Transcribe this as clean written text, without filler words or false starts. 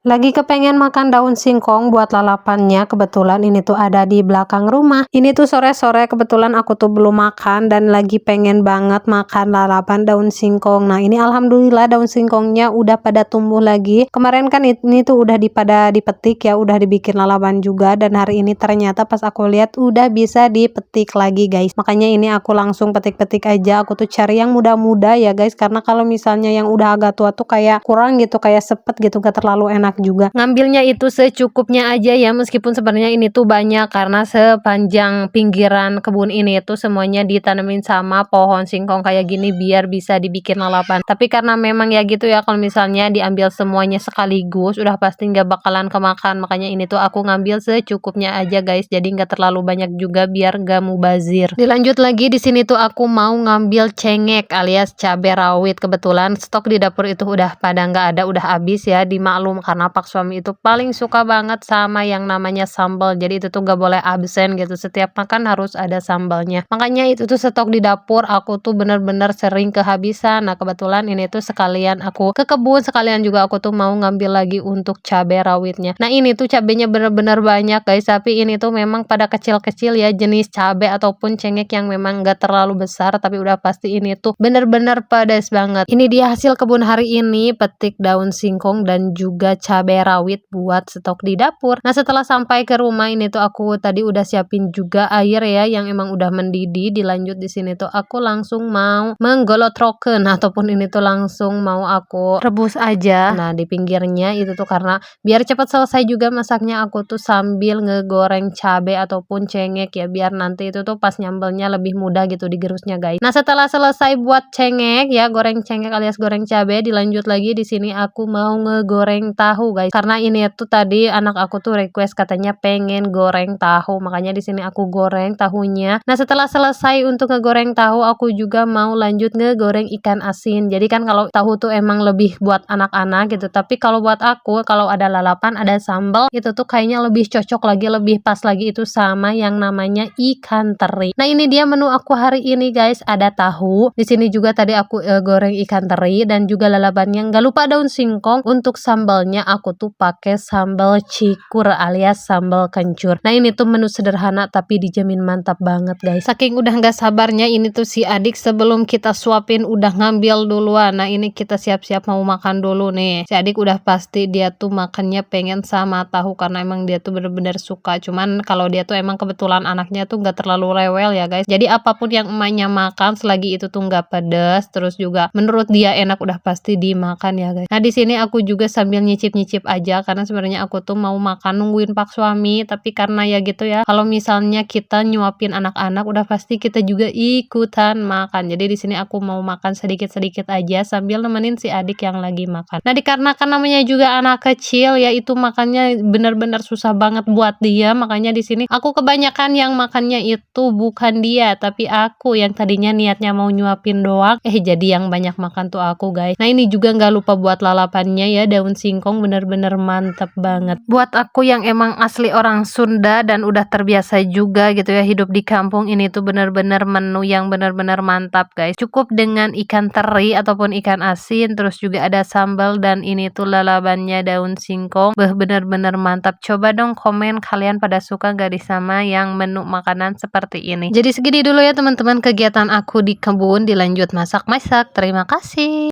Lagi kepengen makan daun singkong buat lalapannya, kebetulan ini tuh ada di belakang rumah. Ini tuh sore-sore kebetulan aku tuh belum makan dan lagi pengen banget makan lalapan daun singkong. Nah ini alhamdulillah daun singkongnya udah pada tumbuh lagi. Kemarin kan ini tuh udah pada dipetik ya, udah dibikin lalapan juga, dan hari ini ternyata pas aku lihat udah bisa dipetik lagi guys. Makanya ini aku langsung petik-petik aja, aku tuh cari yang muda-muda ya guys, karena kalau misalnya yang udah agak tua tuh kayak kurang gitu, kayak sepet gitu, gak terlalu enak juga. Ngambilnya itu secukupnya aja ya, meskipun sebenarnya ini tuh banyak karena sepanjang pinggiran kebun ini tuh semuanya ditanemin sama pohon singkong kayak gini biar bisa dibikin lalapan. Tapi karena memang ya gitu ya, kalau misalnya diambil semuanya sekaligus udah pasti nggak bakalan kemakan, makanya ini tuh aku ngambil secukupnya aja guys, jadi nggak terlalu banyak juga biar nggak mubazir. Dilanjut lagi, di sini tuh aku mau ngambil cengek alias cabai rawit. Kebetulan stok di dapur itu udah pada nggak ada, udah habis ya, dimaklum karena Pak suami itu paling suka banget sama yang namanya sambal, jadi itu tuh gak boleh absen gitu, setiap makan harus ada sambalnya. Makanya itu tuh stok di dapur aku tuh bener-bener sering kehabisan. Nah kebetulan ini tuh sekalian aku ke kebun, sekalian juga aku tuh mau ngambil lagi untuk cabai rawitnya. Nah ini tuh cabenya bener-bener banyak guys, tapi ini tuh memang pada kecil-kecil ya, jenis cabai ataupun cengek yang memang gak terlalu besar, tapi udah pasti ini tuh bener-bener pedas banget. Ini dia hasil kebun hari ini, petik daun singkong dan juga cabai rawit buat stok di dapur. Nah setelah sampai ke rumah ini tuh aku tadi udah siapin juga air ya yang emang udah mendidih. Dilanjut di sini tuh aku langsung mau menggolotroken ataupun ini tuh langsung mau aku rebus aja. Nah di pinggirnya itu tuh karena biar cepat selesai juga masaknya, aku tuh sambil ngegoreng cabai ataupun cengek ya, biar nanti itu tuh pas nyambelnya lebih mudah gitu digerusnya guys. Nah setelah selesai buat cengek ya, goreng cengek alias goreng cabai, dilanjut lagi di sini aku mau ngegoreng tahu guys, karena ini tuh tadi anak aku tuh request katanya pengen goreng tahu, makanya di sini aku goreng tahunya. Nah setelah selesai untuk ngegoreng tahu, aku juga mau lanjut ngegoreng ikan asin. Jadi kan kalau tahu tuh emang lebih buat anak-anak gitu, tapi kalau buat aku kalau ada lalapan ada sambal itu tuh kayaknya lebih cocok lagi, lebih pas lagi itu sama yang namanya ikan teri. Nah ini dia menu aku hari ini guys, ada tahu di sini juga tadi aku goreng ikan teri dan juga lalapannya, nggak lupa daun singkong. Untuk sambalnya aku tuh pakai sambal cikur alias sambal kencur. Nah ini tuh menu sederhana tapi dijamin mantap banget guys. Saking udah nggak sabarnya ini tuh si adik sebelum kita suapin udah ngambil duluan. Nah ini kita siap-siap mau makan dulu nih. Si adik udah pasti dia tuh makannya pengen sama tahu karena emang dia tuh bener-bener suka. Cuman kalau dia tuh emang kebetulan anaknya tuh nggak terlalu rewel ya guys. Jadi apapun yang emaknya makan selagi itu tuh nggak pedas, terus juga menurut dia enak, udah pasti dimakan ya guys. Nah di sini aku juga sambil nyicip-nyicip aja karena sebenarnya aku tuh mau makan nungguin Pak suami, tapi karena ya gitu ya, kalau misalnya kita nyuapin anak-anak udah pasti kita juga ikutan makan. Jadi di sini aku mau makan sedikit-sedikit aja sambil nemenin si adik yang lagi makan. Nah dikarenakan namanya juga anak kecil ya, itu makannya bener-bener susah banget buat dia, makanya di sini aku kebanyakan yang makannya itu bukan dia tapi aku, yang tadinya niatnya mau nyuapin doang jadi yang banyak makan tuh aku guys. Nah ini juga nggak lupa buat lalapannya ya, daun singkong bener-bener mantep banget. Buat aku yang emang asli orang Sunda dan udah terbiasa juga gitu ya hidup di kampung, ini tuh bener-bener menu yang bener-bener mantap guys. Cukup dengan ikan teri ataupun ikan asin, terus juga ada sambal, dan ini tuh lalapannya daun singkong. Bener-bener mantap. Coba dong komen kalian pada suka gak sama yang menu makanan seperti ini. Jadi segini dulu ya teman-teman kegiatan aku di kebun, dilanjut masak-masak. Terima kasih.